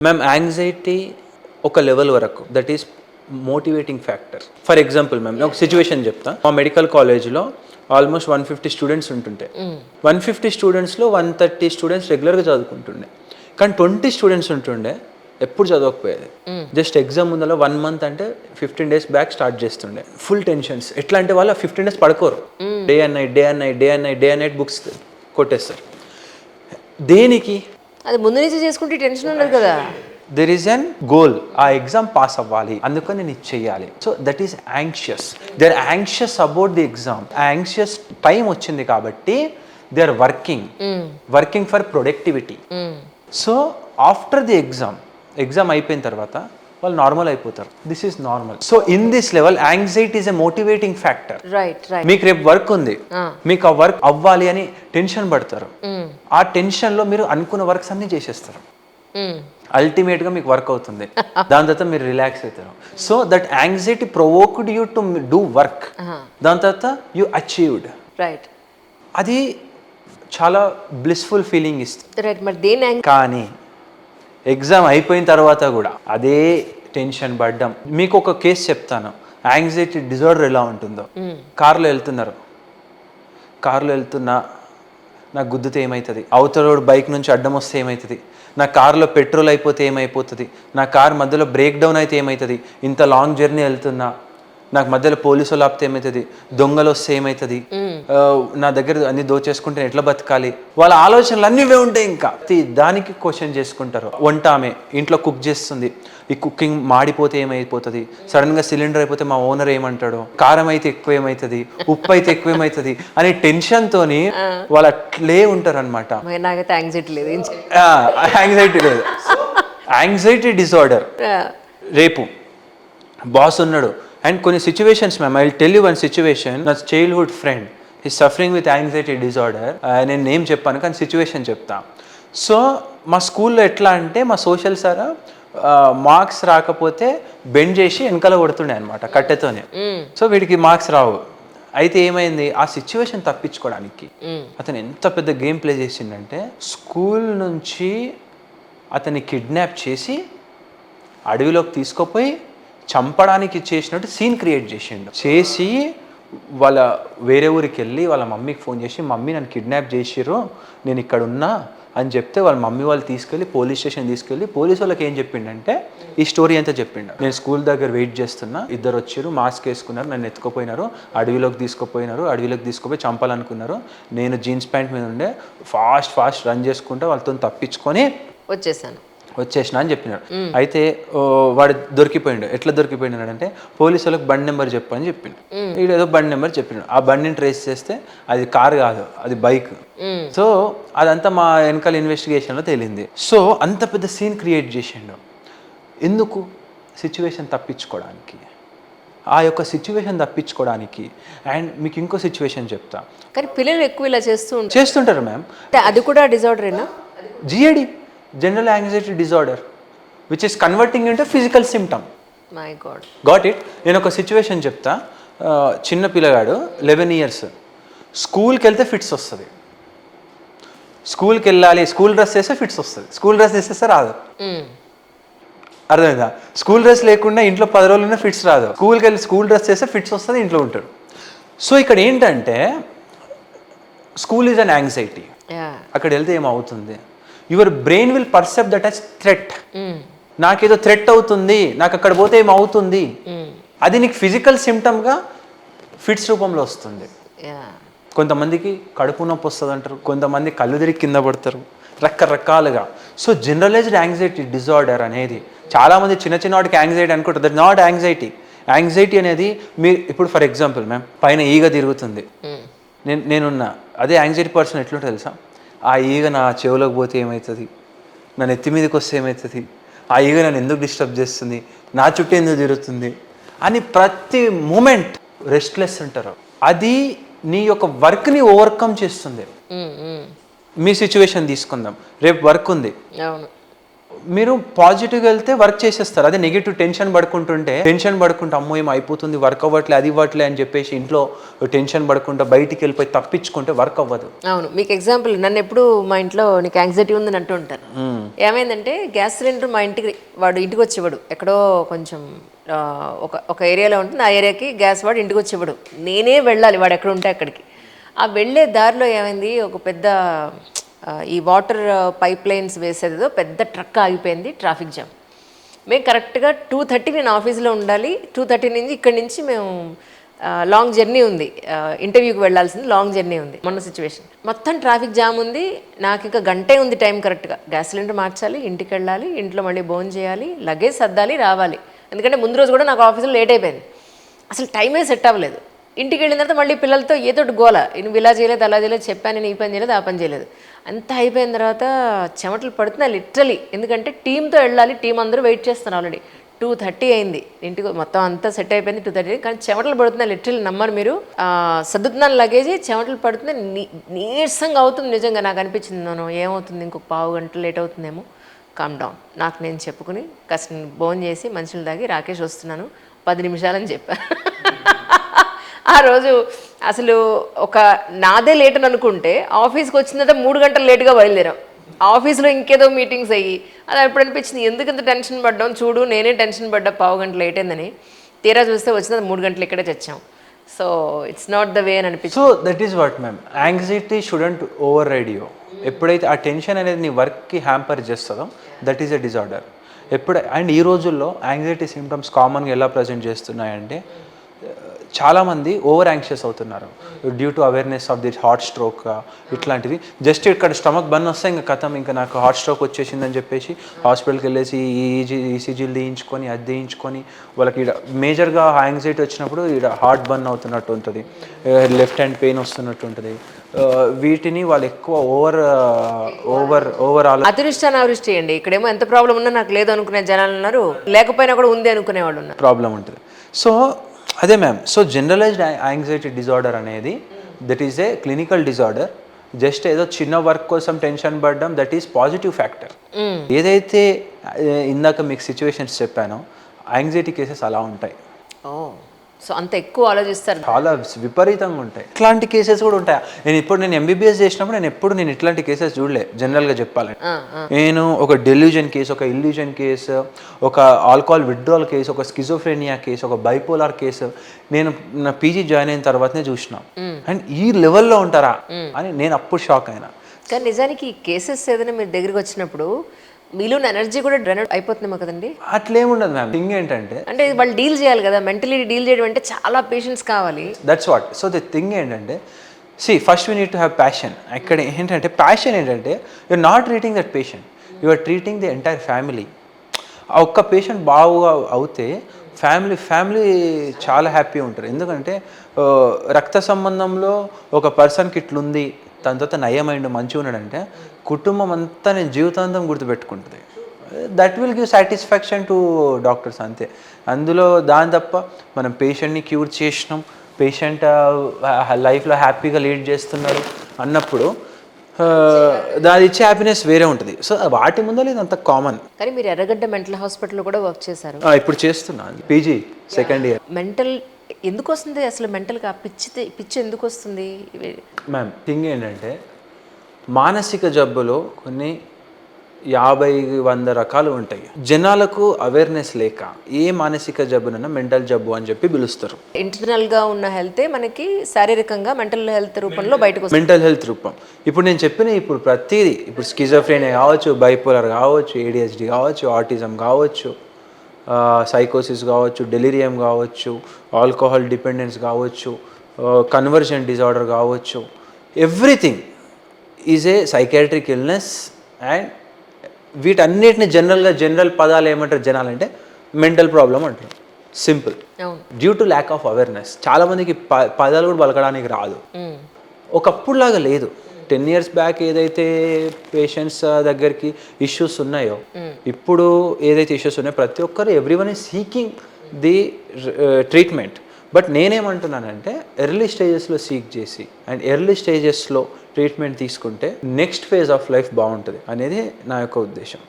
Ma'am anxiety ఒక level వరకు that is motivating factor. For example ma'am నేను ఒక సిచ్యువేషన్ చెప్తా. మా మెడికల్ కాలేజ్లో ఆల్మోస్ట్ 150 స్టూడెంట్స్ ఉంటుంటే 150 స్టూడెంట్స్లో 130 స్టూడెంట్స్ రెగ్యులర్గా చదువుకుంటుండే, కానీ 20 స్టూడెంట్స్ ఉంటుండే ఎప్పుడు చదవకపోయేది. జస్ట్ ఎగ్జామ్ ముందర 1 మంత్ అంటే 15 days బ్యాక్ స్టార్ట్ చేస్తుండే. Full tensions. ఎట్లా అంటే వాళ్ళు 15 days పడుకోరు. డే అండ్ నైట్ బుక్స్ కొట్టేస్తారు. దేనికి? అది ముందు నుంచి చేసుకుంటే టెన్షన్ ఉండదు కదా. దెర్ ఈస్ అన్ గోల్, ఆ ఎగ్జామ్ పాస్ అవ్వాలి, అందుకని నేను ఇది చెయ్యాలి. So that is anxious. They are anxious about the exam. Anxious time వచ్చింది కాబట్టి they are working for productivity. So after the exam అయిపోయిన తర్వాత వాళ్ళు నార్మల్ అయిపోతారు. This is normal. So in this level anxiety is a motivating factor. మీకు రేపు work ఉంది, మీకు ఆ వర్క్ అవ్వాలి అని టెన్షన్ పడతారు. ఆ టెన్షన్ లో మీరు అనుకున్న వర్క్స్ అన్ని చేసేస్తారు. అల్టిమేట్ గా మీకు వర్క్ అవుతుంది, దాని తర్వాత మీరు రిలాక్స్ అవుతారు. So that anxiety provoked you to do work. దాని తర్వాత యూ అచీవ్డ్. అది చాలా బ్లిస్ఫుల్ ఫీలింగ్ ఇస్తుంది. కానీ ఎగ్జామ్ అయిపోయిన తర్వాత కూడా అదే టెన్షన్ పడ్డం. మీకు ఒక కేసు చెప్తాను, యాంగ్జైటీ డిజార్డర్ ఎలా ఉంటుందో. కార్లో వెళ్తున్నా నాకు గుద్దుతే ఏమవుతుంది, అవతలోడు బైక్ నుంచి అడ్డం వస్తే ఏమవుతుంది, నా కార్లో పెట్రోల్ అయిపోతే ఏమైపోతుంది, నా కార్ మధ్యలో బ్రేక్ డౌన్ అయితే ఏమవుతుంది, ఇంత లాంగ్ జర్నీ వెళ్తున్నా నాకు మధ్యలో పోలీసులు ఆపితే ఏమవుతుంది, దొంగలు వస్తే ఏమవుతుంది, నా దగ్గర అన్ని దోచేసుకుంటే ఎట్లా బతకాలి, వాళ్ళ ఆలోచనలు అన్నీ ఇవే ఉంటాయి. ఇంకా దానికి క్వశ్చన్ చేసుకుంటారు. వంట ఆమె ఇంట్లో కుక్ చేస్తుంది, ఈ కుకింగ్ మాడిపోతే ఏమైపోతుంది, సడన్ గా సిలిండర్ అయిపోతే మా ఓనర్ ఏమంటాడు, కారం అయితే ఎక్కువ ఏమవుతుంది, ఉప్పు అయితే ఎక్కువ ఏమవుతుంది అనే టెన్షన్ తోని వాళ్ళు అట్లే ఉంటారు అనమాట. Anxiety disorder. రేపు బాస్ ఉన్నాడు అండ్ కొన్ని situations ma'am, I will tell you one situation. నా childhood friend is suffering with anxiety disorder. నేను నేమ్ చెప్పాను కానీ సిచ్యువేషన్ చెప్తా. సో మా స్కూల్లో ఎట్లా అంటే మా సోషల్ సార్ మార్క్స్ రాకపోతే బెండ్ చేసి వెనకాల కొడుతుండే అనమాట కట్టెతోనే. సో వీడికి మార్క్స్ రావు. అయితే ఏమైంది, ఆ సిచ్యువేషన్ తప్పించుకోవడానికి అతను ఎంత పెద్ద గేమ్ ప్లే చేసిండంటే స్కూల్ నుంచి అతన్ని కిడ్నాప్ చేసి అడవిలోకి తీసుకుపోయి చంపడానికి చేసినట్టు సీన్ క్రియేట్ చేసి వాళ్ళ వేరే ఊరికి వెళ్ళి వాళ్ళ మమ్మీకి ఫోన్ చేసి, మమ్మీ నన్ను కిడ్నాప్ చేసిర్రు, నేను ఇక్కడ ఉన్నా అని చెప్తే వాళ్ళ మమ్మీ వాళ్ళు తీసుకెళ్ళి పోలీస్ స్టేషన్ తీసుకెళ్ళి పోలీసు వాళ్ళకి ఏం చెప్పిండంటే ఈ స్టోరీ అంతా చెప్పిండు. నేను స్కూల్ దగ్గర వెయిట్ చేస్తున్నా, ఇద్దరు వచ్చారు, మాస్క్ వేసుకున్నారు, నన్ను ఎత్తుకుపోయినారు, అడవిలోకి తీసుకుపోయి చంపాలనుకున్నారు. నేను జీన్స్ ప్యాంట్ మీద ఉండే ఫాస్ట్ రన్ చేసుకుంటా వాళ్ళతో తప్పించుకొని వచ్చేసిన అని చెప్పినాడు. అయితే వాడు దొరికిపోయిండు. ఎట్లా దొరికిపోయినాడు అంటే పోలీసు వాళ్ళకి బండి నెంబర్ చెప్పు అని చెప్పిండు. వీడు ఏదో బండి నెంబర్ చెప్పినాడు. ఆ బండిని ట్రేస్ చేస్తే అది కార్ కాదు, అది బైక్. సో అదంతా మా వెనకాల ఇన్వెస్టిగేషన్లో తేలింది. సో అంత పెద్ద సీన్ క్రియేట్ చేసిండు. ఎందుకు? సిచ్యువేషన్ తప్పించుకోవడానికి. ఆ యొక్క సిచ్యువేషన్ తప్పించుకోవడానికి. అండ్ మీకు ఇంకో సిచ్యువేషన్ చెప్తా. కానీ పిల్లలు ఎక్కువ ఇలా చేస్తుంటారు మ్యామ్. అది కూడా డిజార్డరేనా? GAD, general anxiety disorder, which is converting into physical symptom. My God. Got it? నేను ఒక సిచ్యువేషన్ చెప్తా. చిన్న పిల్లగాడు 11 years, స్కూల్కి వెళ్తే ఫిట్స్ వస్తుంది. స్కూల్కి వెళ్ళాలి, స్కూల్ డ్రెస్ వేస్తే ఫిట్స్ వస్తుంది, స్కూల్ డ్రెస్ వేసేస్తే రాదు. అర్థమైందా? స్కూల్ డ్రెస్ లేకుండా ఇంట్లో 10 రోజులున్నా ఫిట్స్ రాదు. స్కూల్కి వెళ్ళి స్కూల్ డ్రెస్ వేస్తే ఫిట్స్ వస్తుంది, ఇంట్లో ఉంటాడు. సో ఇక్కడ ఏంటంటే స్కూల్ ఈజ్ అన్ యాంగ్జైటీ. అక్కడ వెళ్తే ఏమవుతుంది, your brain will percept that as threat. నాకేదో థ్రెట్ అవుతుంది, నాకు అక్కడ పోతే ఏమవుతుంది, అది నీకు ఫిజికల్ సిమ్టమ్గా ఫిట్స్ రూపంలో వస్తుంది. కొంతమందికి కడుపు నొప్పి వస్తుంది అంటారు, కొంతమంది కళ్ళు తిరిగి కింద పడతారు, రకరకాలుగా. సో జనరలైజ్డ్ యాంగ్జైటీ డిజార్డర్ అనేది చాలామంది చిన్న వాటికి యాంగ్జైటీ అనుకుంటారు. That not anxiety. యాంగ్జైటీ అనేది మీరు ఇప్పుడు ఫర్ ఎగ్జాంపుల్ మ్యామ్ పైన ఈగ తిరుగుతుంది, నేనున్నా, అదే యాంగ్జైటీ పర్సన్ ఎట్లుంటో తెలుసా, ఆ ఈగ నా చెవులోకి పోతే ఏమవుతుంది, నా నెత్తి మీదకి వస్తే ఏమవుతుంది, ఆ ఈగ నన్ను ఎందుకు డిస్టర్బ్ చేస్తుంది, నా చుట్టూ ఎందుకు తిరుగుతుంది అని ప్రతి మూమెంట్ రెస్ట్లెస్ ఉంటారు. అది నీ యొక్క వర్క్ని ఓవర్కమ్ చేస్తుంది. మీ సిచ్యువేషన్ తీసుకుందాం, రేపు వర్క్ ఉంది, మీరు పాజిటివ్గా వెళ్తే వర్క్ చేసేస్తారు. అదే నెగిటివ్ టెన్షన్ పడుకుంటే అమ్మో ఏమో అయిపోతుంది, వర్క్ అవ్వట్లే, అది ఇవ్వట్లే అని చెప్పేసి ఇంట్లో టెన్షన్ పడుకుంటా బయటికి వెళ్ళిపోయి తప్పించుకుంటే వర్క్ అవ్వదు. అవును, మీకు ఎగ్జాంపుల్ నన్ను ఎప్పుడు మా ఇంట్లో నీకు యాంగ్జైటీ ఉందని అంటూ ఉంటారు. ఏమైందంటే గ్యాస్ సిలిండర్ మా ఇంటికి వచ్చేవాడు ఎక్కడో కొంచెం ఒక ఏరియాలో ఉంటుంది, ఆ ఏరియాకి గ్యాస్ వాడు ఇంటికి వచ్చేవాడు. నేనే వెళ్ళాలి వాడు ఎక్కడ ఉంటే అక్కడికి. ఆ వెళ్ళే దారిలో ఏమైంది, ఒక పెద్ద ఈ వాటర్ పైప్ లైన్స్ వేసేదో పెద్ద ట్రక్ ఆగిపోయింది, ట్రాఫిక్ జామ్. మేము కరెక్ట్గా 2:30 నేను ఆఫీస్లో ఉండాలి. 2:30 నుంచి ఇక్కడి నుంచి మేము లాంగ్ జర్నీ ఉంది, ఇంటర్వ్యూకి వెళ్ళాల్సింది, లాంగ్ జర్నీ ఉంది. మొన్న సిచ్యువేషన్ మొత్తం ట్రాఫిక్ జామ్ ఉంది. నాకు ఇంకా గంటే ఉంది టైం. కరెక్ట్గా గ్యాస్ సిలిండర్ మార్చాలి, ఇంటికి వెళ్ళాలి, ఇంట్లో మళ్ళీ భోజనం చేయాలి, లగేజ్ సర్దాలి, రావాలి. ఎందుకంటే ముందు రోజు కూడా నాకు ఆఫీస్లో లేట్ అయిపోయింది, అసలు టైమే సెట్ అవ్వలేదు. ఇంటికి వెళ్ళిన తర్వాత మళ్ళీ పిల్లలతో ఏదో గోల, నువ్వు ఇలా చేయలేదు, అలా చేయలేదు, చెప్పాను నేను, ఈ పని చేయలేదు, ఆ పని చేయలేదు. అంతా అయిపోయిన తర్వాత చెమటలు పడుతున్నాయి లిటరలీ. ఎందుకంటే టీంతో వెళ్ళాలి, టీం అందరూ వెయిట్ చేస్తున్నారు. ఆల్రెడీ 2:30 అయింది, ఇంటికి మొత్తం అంతా సెట్ అయిపోయింది 2:30. కానీ చెమటలు పడుతున్నాయి లిటరలీ, నమ్మరు మీరు. సర్దుతున్నాను లగేజీ, చెమటలు పడుతున్నాయి, నీరసంగా అవుతుంది. నిజంగా నాకు అనిపించింది, నన్ను ఏమవుతుంది, ఇంకొక పావు గంట లేట్ అవుతుందేమో, కామ్ డౌన్, నాకు నేను చెప్పుకుని కాస్త భోజనం చేసి మంచులు తాగి రాకేష్ వస్తున్నాను 10 నిమిషాలని చెప్పాను. ఆ రోజు అసలు ఒక నాదే లేట్ అని అనుకుంటే ఆఫీస్కి వచ్చిందంటే 3 గంటలు లేట్గా బయలుదేరాం. ఆఫీస్లో ఇంకేదో మీటింగ్స్ అయ్యి అది ఎప్పుడు అనిపించింది, ఎందుకు ఇంత టెన్షన్ పడ్డాం, చూడు నేనే టెన్షన్ పడ్డా, పావు గంట లేట్ అయిందని. తీరా చూస్తే వచ్చినది 3 గంటలు ఇక్కడే చచ్చాం. So it's not the way అని అనిపించింది. So that is what ma'am, anxiety shouldn't override you. ఎప్పుడైతే ఆ టెన్షన్ అనేది నీ వర్క్కి హ్యాంపర్ చేస్తుందో that is a disorder. And ఈ రోజుల్లో యాంగ్జైటీ సిమ్టమ్స్ కామన్గా ఎలా ప్రజెంట్ చేస్తున్నాయంటే, చాలామంది ఓవర్ యాంగ్షియస్ అవుతున్నారు due to awareness of the heart stroke ఇట్లాంటివి. జస్ట్ ఇక్కడ స్టమక్ బర్న్ వస్తే ఇంకా కథం, ఇంకా నాకు హార్ట్ స్ట్రోక్ వచ్చేసిందని చెప్పేసి హాస్పిటల్కి వెళ్ళేసి ఈసీజీలు తీయించుకొని అది తీయించుకొని వాళ్ళకి ఇక్కడ మేజర్గా యాంగ్జైటీ వచ్చినప్పుడు ఇక్కడ హార్ట్ బర్న్ అవుతున్నట్టు ఉంటుంది, లెఫ్ట్ హ్యాండ్ పెయిన్ వస్తున్నట్టు ఉంటుంది. వీటిని వాళ్ళు ఎక్కువ ఓవరాల్ అతివృష్టి అనావృష్టి అండి. ఇక్కడేమో ఎంత ప్రాబ్లం ఉన్నా నాకు లేదు అనుకునే జనాలు ఉన్నారు, లేకపోయినా కూడా ఉంది అనుకునే వాళ్ళు ఉన్నారు. ప్రాబ్లం ఉంటుంది. సో అదే ma'am, so generalised anxiety disorder అనేది that is a clinical disorder. Just ఏదో చిన్న వర్క్ కోసం టెన్షన్ పడడం, దట్ ఈస్ పాజిటివ్ ఫ్యాక్టర్. ఏదైతే ఇందాక మీకు సిచ్యువేషన్స్ చెప్పానో యాంగ్జైటీ కేసెస్ అలా ఉంటాయి. సో అంత ఎక్కువ ఆలోచిస్తారు, చాలా విపరీతంగా ఉంటాయి. ఇట్లాంటి కేసెస్ కూడా ఉంటాయి. నేను ఎంబీబీఎస్ చేసినప్పుడు నేను ఇట్లాంటి కేసెస్ చూడలే. జనరల్గా చెప్పాలంటే నేను ఒక డెల్యూజన్ కేసు, ఒక ఇల్యూజన్ కేసు, ఒక ఆల్కహాల్ విత్డ్రాల్ కేసు, ఒక స్కిజోఫ్రెనియా కేసు, ఒక బైపోలార్ కేసు నేను నా పీజీ జాయిన్ అయిన తర్వాతనే చూసిన. అండ్ ఈ లెవెల్లో ఉంటారా అని నేను అప్పుడు షాక్ అయినా. కానీ నిజానికి ఈ కేసెస్ ఏదైనా మీరు దగ్గరికి వచ్చినప్పుడు మీలో ఎనర్జీ కూడా డ్రైన్ అయిపోతుందేమో కదండి? అట్లేముండదు మ్యామ్. థింగ్ ఏంటంటే, అంటే వాళ్ళు డీల్ చేయాలి కదా, మెంటలీ డీల్ చేయడం అంటే చాలా పేషెన్స్ కావాలి. That's what. So the thing ఏంటంటే, first we need to have passion. ఇక్కడ ఏంటంటే ప్యాషన్ ఏంటంటే, you're not treating that patient, you're treating the entire family. ఆ ఒక్క పేషెంట్ బాగా అవుతే ఫ్యామిలీ చాలా హ్యాపీ ఉంటారు. ఎందుకంటే రక్త సంబంధంలో ఒక పర్సన్కి ఇట్లుంది, దాని తర్వాత నయమైండు మంచిగా ఉన్నాడంటే కుటుంబం అంతా నేను జీవితాంతం గుర్తుపెట్టుకుంటుంది. That will give satisfaction to doctors అంతే. అందులో దాని తప్ప మనం పేషెంట్ని క్యూర్ చేసినాం, పేషెంట్ లైఫ్లో హ్యాపీగా లీడ్ చేస్తున్నారు అన్నప్పుడు దాని ఇచ్చే హ్యాపీనెస్ వేరే ఉంటుంది. సో వాటి ముందు లేదు అంత కామన్. కానీ మీరు ఎర్రగడ్డ మెంటల్ హాస్పిటల్లో కూడా వర్క్ చేశారు. ఇప్పుడు చేస్తున్నాను, పీజీ సెకండ్ ఇయర్. మెంటల్ ఎందుకు వస్తుంది అసలు? మెంటల్గా పిచ్చి ఎందుకు వస్తుంది మ్యామ్? థింగ్ ఏంటంటే, మానసిక జబ్బులో కొన్ని 50-100 రకాలు ఉంటాయి. జనాలకు అవేర్నెస్ లేక ఏ మానసిక జబ్బునన్నా మెంటల్ జబ్బు అని చెప్పి పిలుస్తారు. ఇంటర్నల్గా ఉన్న హెల్తే మనకి శారీరకంగా మెంటల్ హెల్త్ రూపంలో బయటకు మెంటల్ హెల్త్ రూపం. ఇప్పుడు నేను చెప్పిన ప్రతిదీ, ఇప్పుడు స్కిజోఫ్రెనియా కావచ్చు, బైపోలర్ కావచ్చు, ADHD కావచ్చు, ఆటిజం కావచ్చు, సైకోసిస్ కావచ్చు, డెలిరియం కావచ్చు, ఆల్కహాల్ డిపెండెన్స్ కావచ్చు, కన్వర్జన్ డిజార్డర్ కావచ్చు, everything is a psychiatric illness. And వీటన్నిటిని జనరల్ పదాలు ఏమంటారు జనాలంటే మెంటల్ ప్రాబ్లం అంటారు. Simple. Due to lack of awareness. చాలామందికి పదాలు కూడా పలకడానికి రాదు. ఒకప్పుడులాగా లేదు. 10 years బ్యాక్ ఏదైతే పేషెంట్స్ దగ్గరికి ఇష్యూస్ ఉన్నాయో, ఇప్పుడు ఏదైతే ఇష్యూస్ ఉన్నాయో ప్రతి ఒక్కరు everyone is seeking the treatment. But నేనేమంటున్నానంటే ఎర్లీ స్టేజెస్లో సీక్ చేసి అండ్ ఎర్లీ స్టేజెస్లో ట్రీట్మెంట్ తీసుకుంటే నెక్స్ట్ ఫేజ్ ఆఫ్ లైఫ్ బాగుంటుంది అనేది నా యొక్క ఉద్దేశం.